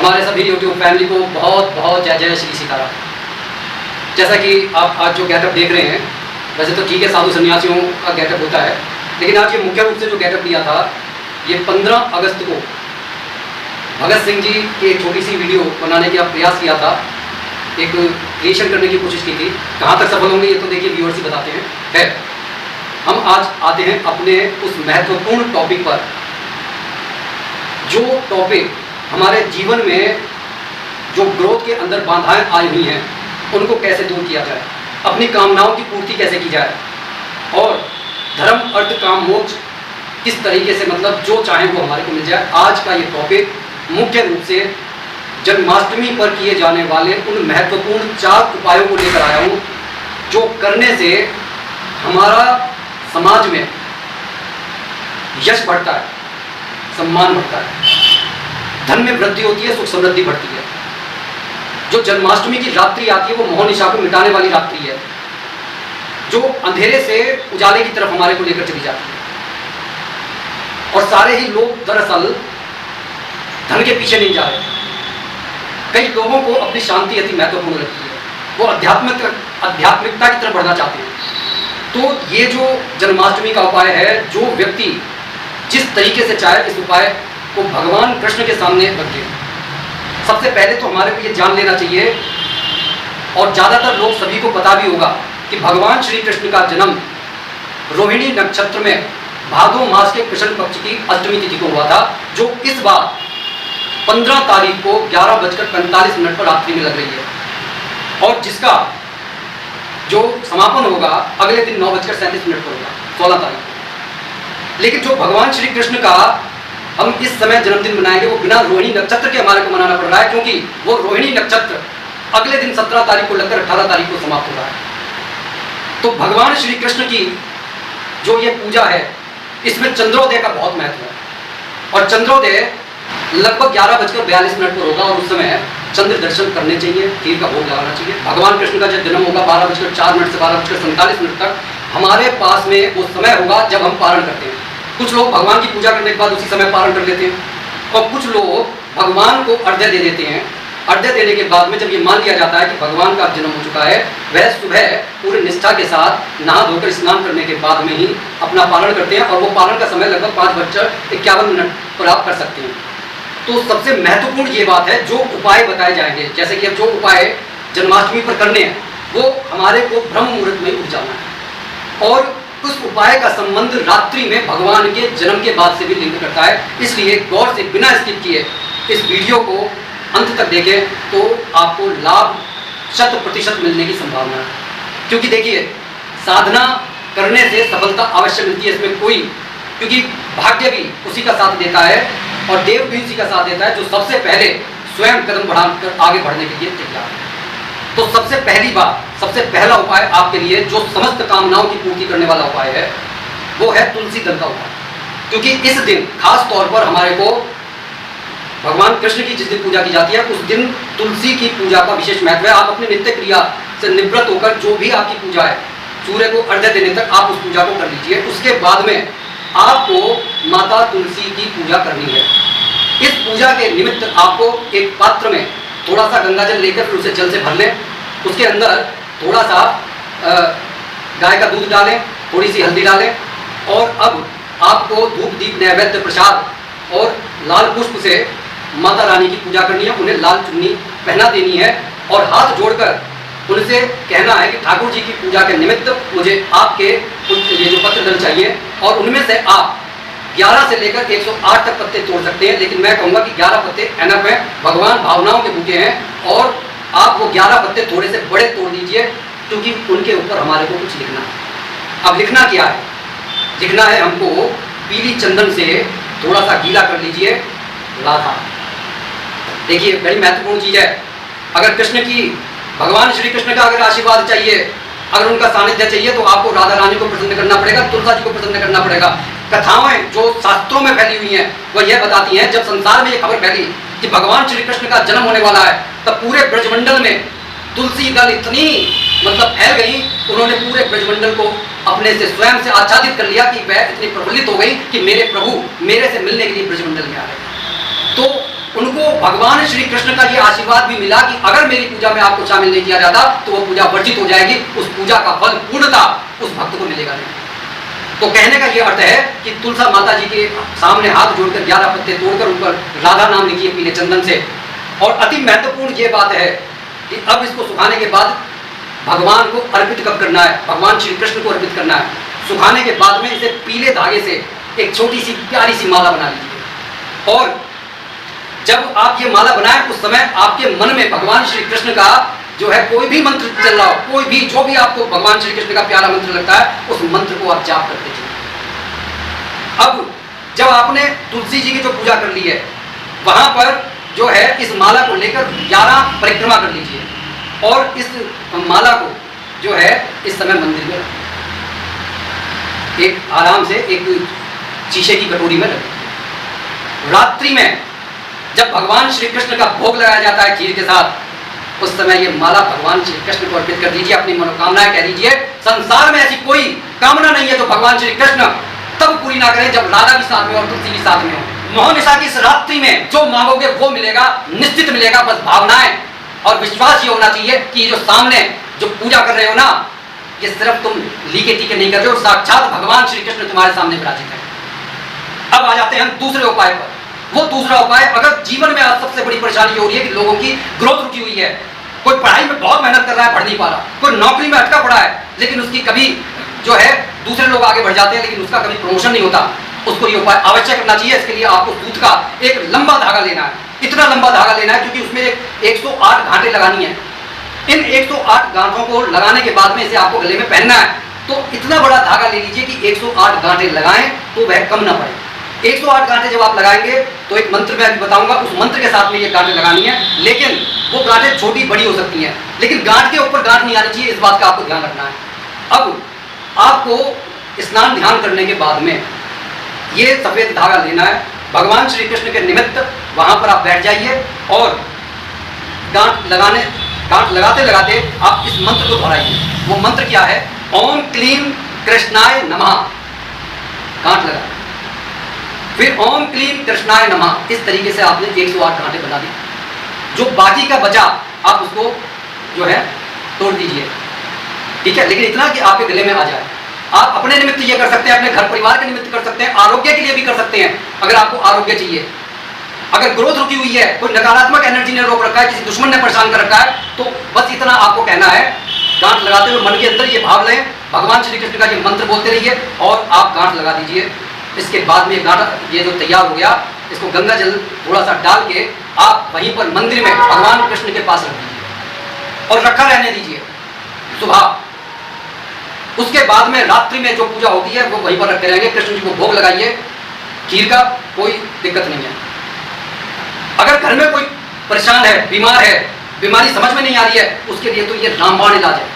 हमारे सभी YouTube family को बहुत बहुत जय जय श्री सीताराम। जैसा कि आप आज जो गेटअप देख रहे हैं, वैसे तो ठीक है, साधु सन्यासियों का गेटअप होता है, लेकिन आज ये मुख्य रूप से जो गेटअप लिया था, ये 15 अगस्त को भगत सिंह जी की एक छोटी सी वीडियो बनाने का प्रयास किया था, एक क्रिएशन करने की कोशिश की थी। कहाँ तक सफल होंगे ये तो देखिए व्यूअर्स ही बताते हैं। हम आज आते हैं अपने उस महत्वपूर्ण टॉपिक पर, जो टॉपिक हमारे जीवन में जो ग्रोथ के अंदर बाधाएं आई हुई हैं उनको कैसे दूर किया जाए, अपनी कामनाओं की पूर्ति कैसे की जाए, और धर्म अर्थ काम मोक्ष किस तरीके से, मतलब जो चाहे वो हमारे को मिल जाए। आज का ये टॉपिक मुख्य रूप से जन्माष्टमी पर किए जाने वाले उन महत्वपूर्ण 4 उपायों को लेकर आया हूँ, जो करने से हमारा समाज में यश बढ़ता है, सम्मान बढ़ता है, धन में वृद्धि होती है, सुख समृद्धि बढ़ती है। जो जन्माष्टमी की रात्रि आती है वो मोहनिशा को मिटाने वाली रात्रि है, जो अंधेरे से उजाले की तरफ हमारे को लेकर चली जाती है। और सारे ही लोग दरअसल धन के पीछे नहीं जा रहे। कई लोगों को अपनी शांति अति महत्वपूर्ण लगती है, वो आध्यात्मिकता की तरफ बढ़ना चाहते हैं। तो ये जो जन्माष्टमी का उपाय है, जो व्यक्ति जिस तरीके से चाहे इस उपाय को भगवान कृष्ण के सामने रखे। सबसे पहले तो हमारे को ये जान लेना चाहिए, और ज़्यादातर लोग सभी को पता भी होगा, कि भगवान श्री कृष्ण का जन्म रोहिणी नक्षत्र में भादो मास के कृष्ण पक्ष की अष्टमी तिथि को हुआ था, जो इस बार 15 तारीख को 11:45 पर रात्रि में लग रही है, और जिसका जो समापन होगा अगले दिन 9:37 पर होगा, 16 तारीख को। लेकिन जो भगवान श्री कृष्ण का हम इस समय जन्मदिन मनाएंगे, वो बिना रोहिणी नक्षत्र के हमारे को मनाना पड़ रहा है, क्योंकि वो रोहिणी नक्षत्र अगले दिन 17 तारीख को लगकर 18 तारीख को समाप्त हो रहा है। तो भगवान श्री कृष्ण की जो ये पूजा है, इसमें चंद्रोदय का बहुत महत्व है, और चंद्रोदय लगभग 11:42 पर होगा, और उस समय चंद्र दर्शन करने चाहिए, खीर का भोग लगाना चाहिए। भगवान कृष्ण का जब जन्म होगा 12:04 से 12:47 तक हमारे पास में वो समय होगा जब हम पारण करते हैं। कुछ लोग भगवान की पूजा करने के बाद उसी समय पारण कर लेते हैं, और कुछ लोग भगवान को अर्घ्य दे देते हैं। अर्घ्य देने के बाद में जब ये मान लिया जाता है कि भगवान का जन्म हो चुका है, वह सुबह पूरी निष्ठा के साथ नहा धोकर स्नान करने के बाद में ही अपना पारण करते हैं, और वो पारण का समय लगभग 5:51 पर आप कर सकते हैं। तो सबसे महत्वपूर्ण ये बात है, जो उपाय बताए जाएंगे, जैसे कि अब जो उपाय जन्माष्टमी पर करने हैं, वो हमारे को ब्रह्म मुहूर्त में उठ जाना है, और उस उपाय का संबंध रात्रि में भगवान के जन्म के बाद से भी लिंक करता है। इसलिए गौर से बिना स्किप किए इस वीडियो को अंत तक देखें, तो आपको लाभ 100% मिलने की संभावना है। क्योंकि देखिए, साधना करने से सफलता अवश्य मिलती है, इसमें कोई, क्योंकि भाग्य भी उसी का साथ देता है और देव भी उसी का साथ देता है, जो सबसे पहले स्वयं कदम बढ़ाकर आगे बढ़ने के लिए तैयार है। तो सबसे पहली बात, सबसे पहला उपाय आपके लिए जो समस्त कामनाओं की पूर्ति करने वाला उपाय है, वो है तुलसी दल का उपाय। क्योंकि इस दिन खास तौर पर हमारे को भगवान कृष्ण की जिस दिन पूजा की जाती है, उस दिन तुलसी की पूजा का विशेष महत्व है। आप अपनी नित्य क्रिया से निवृत्त होकर जो भी आपकी पूजा है, सूर्य को अर्घ्य देने तक आप उस पूजा को कर लीजिए। उसके बाद में आपको माता तुलसी की पूजा करनी है। इस पूजा के निमित्त आपको एक पात्र में थोड़ा सा गंगा जल लेकर फिर उसे जल से भर लें। उसके अंदर थोड़ा सा गाय का दूध डालें, थोड़ी सी हल्दी डालें, और अब आपको धूप दीप नैवेद्य प्रसाद और लाल पुष्प से माता रानी की पूजा करनी है। उन्हें लाल चुन्नी पहना देनी है, और हाथ जोड़कर उनसे कहना है कि ठाकुर जी की पूजा के निमित्त मुझे आपके ये जो पत्र दल चाहिए, और उनमें से आप 11 से लेकर 108 तक पत्ते तोड़ सकते हैं। लेकिन मैं कहूँगा कि 11 पत्ते एनफ हैं, भगवान भावनाओं के बूटे हैं, और आप वो 11 पत्ते थोड़े से बड़े तोड़ दीजिए, क्योंकि उनके ऊपर हमारे को कुछ लिखना है। अब लिखना क्या है? लिखना है हमको पीली चंदन से थोड़ा सा गीला कर लीजिए राधा। देखिए, बड़ी महत्वपूर्ण चीज़ है। अगर कृष्ण की, भगवान श्री कृष्ण का अगर आशीर्वाद चाहिए, अगर उनका सानिध्य चाहिए, तो आपको राधा रानी को प्रसन्न करना पड़ेगा, तुलसा जी को प्रसन्न करना पड़ेगा। कथाएं जो शास्त्रों में फैली हुई हैं, वह यह बताती हैं, जब संसार में ये खबर फैली कि भगवान श्री कृष्ण का जन्म होने वाला है, तब पूरे ब्रजमंडल में तुलसी दल इतनी फैल गई, उन्होंने पूरे ब्रजमंडल को अपने से स्वयं से आच्छादित कर लिया कि वह इतनी प्रफुल्लित हो गई कि मेरे प्रभु मेरे से मिलने के लिए ब्रजमंडल में आ गए। तो उनको भगवान श्री कृष्ण का ये आशीर्वाद भी मिला कि अगर मेरी पूजा में आपको शामिल नहीं किया जाता तो वो पूजा वर्जित हो जाएगी, उस पूजा का फल पूर्णता उस भक्त को मिलेगा नहीं। तो कहने का ये अर्थ है कि तुलसा माता जी के सामने हाथ जोड़कर 11 पत्ते तोड़कर उन पर राधा नाम लिखिए पीले चंदन से। और अति महत्वपूर्ण ये बात है कि अब इसको सुखाने के बाद भगवान को अर्पित कब करना है, भगवान श्री कृष्ण को अर्पित करना है। सुखाने के बाद में इसे पीले धागे से एक छोटी सी प्यारी सी माला बना लीजिए। और जब आप ये माला बनाएं उस समय आपके मन में भगवान श्री कृष्ण का जो है कोई भी मंत्र चल रहा हो, कोई भी जो भी आपको भगवान श्री कृष्ण का प्यारा मंत्र लगता है उस मंत्र को आप जाप करते चलिए। अब जब आपने तुलसी जी की जो पूजा कर ली है वहां पर जो है इस माला को लेकर 11 परिक्रमा कर लीजिए और इस माला को जो है इस समय मंदिर में रखिए, एक आराम से एक शीशे की कटोरी में रखिए। रात्रि में जब भगवान श्री कृष्ण का भोग लगाया जाता है खीर के साथ, उस समय ये माला भगवान श्री कृष्ण को अर्पित कर दीजिए, अपनी मनोकामनाएं कह दीजिए। संसार में ऐसी कोई कामना नहीं है जो भगवान श्री कृष्ण तब पूरी ना करें जब राधा भी साथ में और तुलसी भी साथ में हो। मोहनिशा की इस रात्रि में जो मांगोगे वो मिलेगा, निश्चित मिलेगा। बस भावनाएं और विश्वास ये होना चाहिए कि ये जो सामने जो पूजा कर रहे हो ना, ये सिर्फ तुम लीके टीके नहीं कर रहे हो, साक्षात भगवान श्री कृष्ण तुम्हारे सामने विराजित है। अब आ जाते हैं हम दूसरे उपाय पर। वो दूसरा उपाय, अगर जीवन में आज सबसे बड़ी परेशानी ये हो रही है कि लोगों की ग्रोथ रुकी हुई है, कोई पढ़ाई में बहुत मेहनत कर रहा है, पढ़ नहीं पा रहा, कोई नौकरी में अटका पड़ा है लेकिन उसकी कभी जो है दूसरे लोग आगे बढ़ जाते हैं लेकिन उसका कभी प्रमोशन नहीं होता, उसको ये उपाय अवश्य करना चाहिए। इसके लिए आपको दूध का एक लंबा धागा लेना है, इतना लंबा धागा लेना है क्योंकि उसमें 108 गांठें लगानी है। इन 108 गांठों को लगाने के बाद में इसे आपको गले में पहनना है, तो इतना बड़ा धागा ले लीजिए कि 108 गांठें लगाएं तो वह कम ना पड़े। 108 गांठें जब आप लगाएंगे तो एक मंत्र मैं अभी बताऊंगा, उस मंत्र के साथ में ये गांठें लगानी है, लेकिन वो गांठें छोटी बड़ी हो सकती हैं, लेकिन गांठ के ऊपर गांठ नहीं आनी चाहिए, इस बात का आपको ध्यान रखना है। अब आपको स्नान ध्यान करने के बाद में ये सफेद धागा लेना है, भगवान श्री कृष्ण के निमित्त वहां पर आप बैठ जाइए और गांठ लगाते लगाते आप इस मंत्र को दोहराइए। वो मंत्र क्या है? ओम क्लीम कृष्णाय नमः। गांठ लगा, फिर ओम क्लीम कृष्णाय नमः। इस तरीके से आपने 108 गांठें बना दी। जो बाकी का बचा आप उसको जो है तोड़ दीजिए, ठीक है, लेकिन इतना कि आपके गले में आ जाए। आप अपने निमित्त ये कर सकते हैं, अपने घर परिवार के निमित्त कर सकते हैं, आरोग्य के लिए भी कर सकते हैं। अगर आपको आरोग्य चाहिए, अगर ग्रोथ रुकी हुई है, कोई नकारात्मक एनर्जी ने रोक रखा है, किसी दुश्मन ने परेशान कर रखा है, तो बस इतना आपको कहना है। गांठ लगाते हुए मन के अंदर ये भाव लें, भगवान श्री कृष्ण का ये मंत्र बोलते रहिए और आप गांठ लगा दीजिए। इसके बाद में गांठ ये जो तैयार हो गया, इसको गंगा जल थोड़ा सा डाल के आप वहीं पर मंदिर में भगवान कृष्ण के पास रख दीजिए और रखा रहने दीजिए सुबह। उसके बाद में रात्रि में जो पूजा होती है वो वहीं पर रखे रहेंगे। कृष्ण जी को भोग लगाइए, खीर का कोई दिक्कत नहीं है। अगर घर में कोई परेशान है, बीमार है, बीमारी समझ में नहीं आ रही है, उसके लिए तो ये रामबाण इलाज है।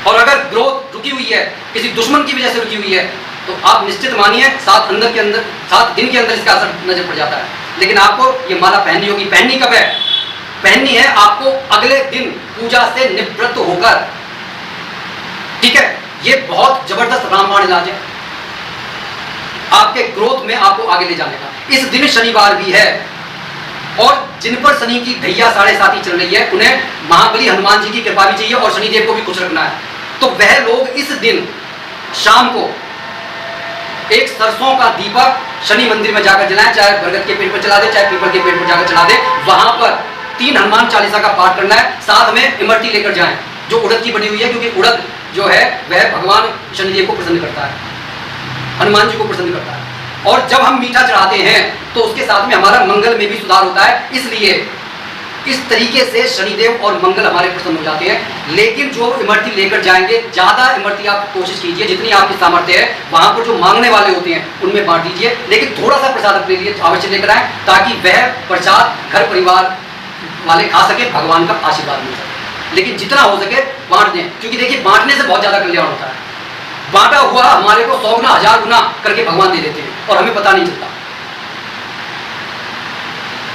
और अगर ग्रोथ रुकी हुई है, किसी दुश्मन की वजह से रुकी हुई है, तो आप निश्चित मानिए 7 दिन के अंदर इसका असर नजर पड़ जाता है। लेकिन आपको ये माला पहननी होगी। पहननी कब है? पहननी है आपको अगले दिन पूजा से निवृत्त होकर, ठीक है। ये बहुत जबरदस्त रामबाण इलाज है आपके ग्रोथ में, आपको आगे ले जाने का। इस दिन शनिवार भी है और जिन पर शनि की ढैया 7.5 चल रही है, उन्हें महाबली हनुमान जी की कृपा भी चाहिए और शनिदेव को भी खुश रखना है। तो वह लोग इस दिन शाम को एक सरसों का दीपक शनि मंदिर में जाकर जलाएं, चाहे बरगद के पेड़ पर चला दे, चाहे पीपल के पेड़ पर जाकर चला दे। वहां पर 3 हनुमान चालीसा का पाठ करना है, साथ में इमरती लेकर जाएं जो उड़द की बनी हुई है, क्योंकि उड़द जो है वह भगवान शनिदेव को प्रसन्न करता है, हनुमान जी को प्रसन्न करता है। और जब हम मीठा चढ़ाते हैं तो उसके साथ में हमारा मंगल में भी सुधार होता है, इसलिए इस तरीके से शनिदेव और मंगल हमारे प्रसन्न हो जाते हैं। लेकिन जो इमरती लेकर जाएंगे, ज्यादा इमरती आप कोशिश कीजिए, जितनी आपकी सामर्थ्य है वहां पर जो मांगने वाले होते हैं उनमें बांट दीजिए, लेकिन थोड़ा सा प्रसाद अपने लिए अवश्य लेकर आए ताकि वह प्रसाद घर परिवार वाले खा सके, भगवान का आशीर्वाद मिल सके। लेकिन जितना हो सके बांट दें, क्योंकि देखिए बांटने से बहुत ज्यादा कल्याण होता है। बांटा हुआ हमारे को 100 गुना 1000 गुना करके भगवान दे देते हैं और हमें पता नहीं चलता।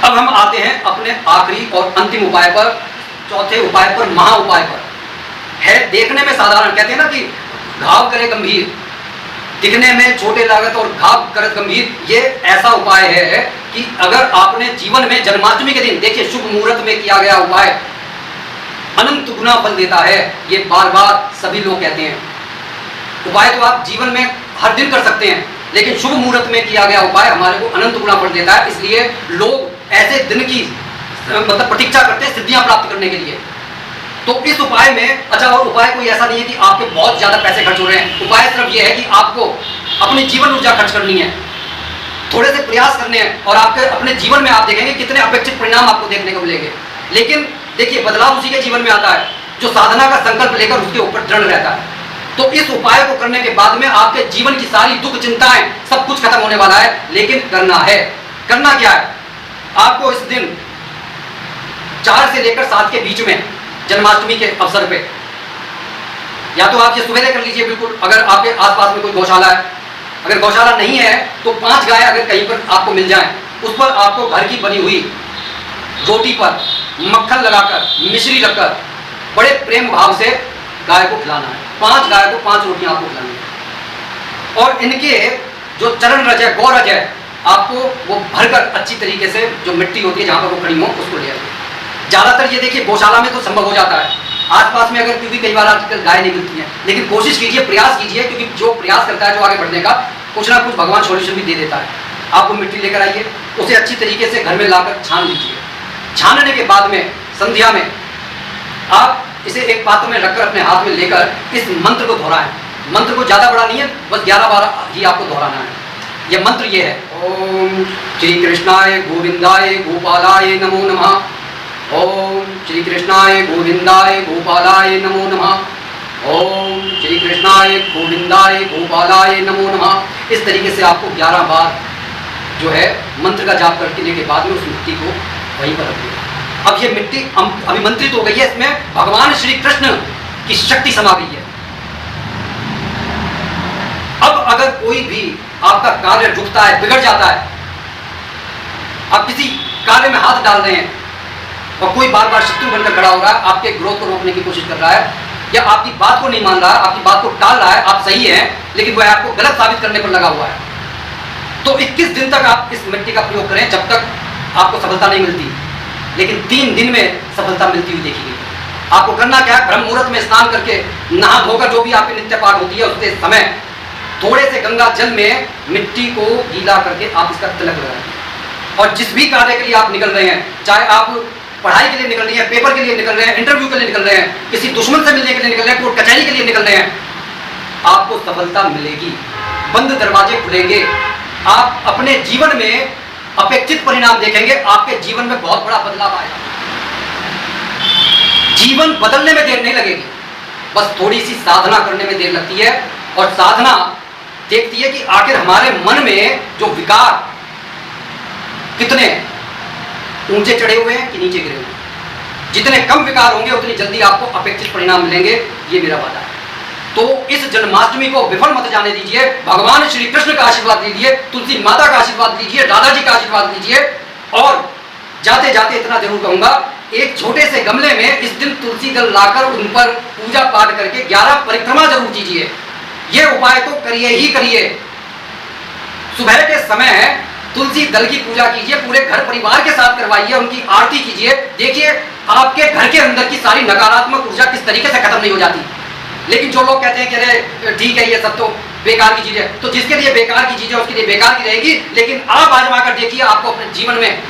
अब हम आते हैं अपने आखिरी और अंतिम उपाय पर, चौथे उपाय पर, महा उपाय पर। है देखने में साधारण, कहते हैं ना कि घाव करे गंभीर, दिखने में छोटे लागत और घाव करत गंभीर, ये ऐसा उपाय है कि अगर आपने जीवन में जन्माष्टमी के दिन, देखिए शुभ मुहूर्त में किया गया उपाय अनंत गुना फल देता है। ये बार बार सभी लोग कहते हैं। उपाय तो आप जीवन में हर दिन कर सकते हैं, लेकिन शुभ मुहूर्त में किया गया उपाय हमारे को अनंत गुना फल देता है। इसलिए लोग ऐसे दिन की मतलब प्रतीक्षा करते हैं सिद्धियां प्राप्त करने के लिए। तो इस उपाय में, अच्छा, और उपाय कोई ऐसा नहीं है कि आपके बहुत ज्यादा पैसे खर्च हो रहे हैं। उपाय सिर्फ ये है कि आपको अपनी जीवन ऊर्जा खर्च करनी है, थोड़े से प्रयास करने हैं, और आपके अपने जीवन में आप देखेंगे कितने अपेक्षित परिणाम आपको देखने को मिलेंगे। लेकिन देखिए, बदलाव उसी के जीवन में आता है जो साधना का संकल्प लेकर उसके ऊपर दृढ़ रहता है। तो इस उपाय को करने के बाद में आपके जीवन की सारी दुख चिंताएं सब कुछ खत्म होने वाला है। लेकिन करना है, करना क्या है, आपको इस दिन 4 से लेकर 7 के बीच में जन्माष्टमी के अवसर पे, या तो आप ये सुबह कर लीजिए बिल्कुल, अगर आपके आसपास में कोई गौशाला है। अगर गौशाला नहीं है तो 5 गाय अगर कहीं पर आपको मिल जाए, उस पर आपको घर की बनी हुई रोटी पर मक्खन लगाकर, मिश्री रखकर बड़े प्रेम भाव से गाय को खिलाना है। 5 गाय को 5 रोटियां आपको खिलानी है, और इनके जो चरण रज है, गौरज है, आपको वो भरकर अच्छी तरीके से, जो मिट्टी होती है जहां पर वो खड़ी हो, उसको ले आइए। ज्यादातर ये देखिए गौशाला में तो संभव हो जाता है, आसपास में अगर, क्योंकि कई बार आजकल गाय नहीं मिलती है, लेकिन कोशिश कीजिए, प्रयास कीजिए, क्योंकि जो प्रयास करता है, जो आगे बढ़ने का, कुछ ना कुछ भगवान सॉल्यूशन भी दे देता है। आप वो मिट्टी लेकर आइए, उसे अच्छी तरीके से घर में लाकर छान लीजिए। छानने के बाद में संध्या में आप इसे एक पात्र में रखकर अपने हाथ में लेकर इस मंत्र को दोहराएं। मंत्र को ज्यादा बड़ा नहीं है, बस 11 बार ही आपको दोहराना है। यह मंत्र ये है, ओम श्री कृष्णाय गोविंदाय गोपालाय नमो नमः, ओम श्री कृष्णाय गोविंदाय गोपालाय नमो नमः, ओम श्री कृष्णाय गोविंदाय गोपालाय नमो नमः। इस तरीके से आपको 11 बार जो है मंत्र का जाप करने के बाद में उस मिट्टी को वहीं पर रख देना। अब ये मिट्टी अभिमंत्रित हो गई है, इसमें भगवान श्री कृष्ण की शक्ति समा गई है। अब अगर कोई भी आपका कार्य रुकता है, बिगड़ जाता है, आप किसी कार्य में हाथ डाल रहे हैं और कोई बार बार शत्रु बनकर खड़ा हो रहा है, आपके ग्रोथ को रोकने की कोशिश कर रहा है, या आपकी बात को नहीं मान रहा है, आपकी बात को टाल रहा है, आप सही हैं लेकिन वह आपको गलत साबित करने पर लगा हुआ है, तो 21 दिन तक आप इस मिट्टी का प्रयोग करें, जब तक आपको सफलता नहीं मिलती। लेकिन 3 दिन में सफलता मिलती हुई देखी गई। आपको करना क्या है, ब्रह्म मुहूर्त में स्नान करके, नहा धोकर, जो भी आपकी नित्य पाठ होती है उसके समय थोड़े से गंगा जल में मिट्टी को गीला करके आप इसका तिलक लगाएं। और जिस भी कार्य के लिए आप निकल रहे हैं, चाहे आप पढ़ाई के लिए निकल रहे हैं, पेपर के लिए निकल रहे हैं, इंटरव्यू के लिए निकल रहे हैं, किसी दुश्मन से मिलने के लिए निकल रहे हैं, कोर्ट कचहरी के लिए निकल रहे हैं, आपको सफलता मिलेगी। बंद दरवाजे खुलेंगे, आप अपने जीवन में अपेक्षित परिणाम देखेंगे, आपके जीवन में बहुत बड़ा बदलाव आएगा। जीवन बदलने में देर नहीं लगेगी, बस थोड़ी सी साधना करने में देर लगती है। और साधना देखती है कि आखिर हमारे मन में जो विकार कितने ऊंचे चढ़े हुए हैं कि नीचे गिरे हुए हैं। जितने कम विकार होंगे उतनी जल्दी आपको अपेक्षित परिणाम मिलेंगे, ये मेरा वादा है। तो इस जन्माष्टमी को विफल मत जाने दीजिए। भगवान श्री कृष्ण का आशीर्वाद लीजिए, तुलसी माता का आशीर्वाद लीजिए, दादाजी का आशीर्वाद लीजिए। और जाते जाते इतना जरूर कहूंगा, एक छोटे से गमले में इस दिन तुलसी दल लाकर उन पर पूजा पाठ करके 11 परिक्रमा जरूर कीजिए। ये उपाय तो करिए ही करिए। सुबह के समय तुलसी दल की पूजा कीजिए, पूरे घर परिवार के साथ करवाइए, उनकी आरती कीजिए। देखिए आपके घर के अंदर की सारी नकारात्मक ऊर्जा किस तरीके से खत्म नहीं हो जाती। लेकिन जो लोग कहते हैं कि अरे ठीक है, ये सब तो बेकार की चीजें, तो जिसके लिए बेकार की चीजें उसके लिए बेकार की रहेगी। लेकिन आप आजमा कर देखिए, आपको अपने जीवन में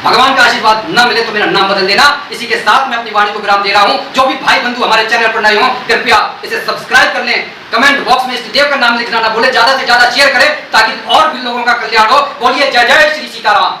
भगवान का आशीर्वाद न मिले तो मेरा नाम बदल देना। इसी के साथ मैं अपनी वाणी को विराम दे रहा हूं। जो भी भाई बंधु हमारे चैनल पर नए हो, कृपया इसे सब्सक्राइब कर लें। कमेंट बॉक्स में इष्ट देव का नाम लिखना ना भूले, ज्यादा से ज्यादा शेयर करें ताकि और भी लोगों का कल्याण हो। बोलिए जय जय श्री सीताराम।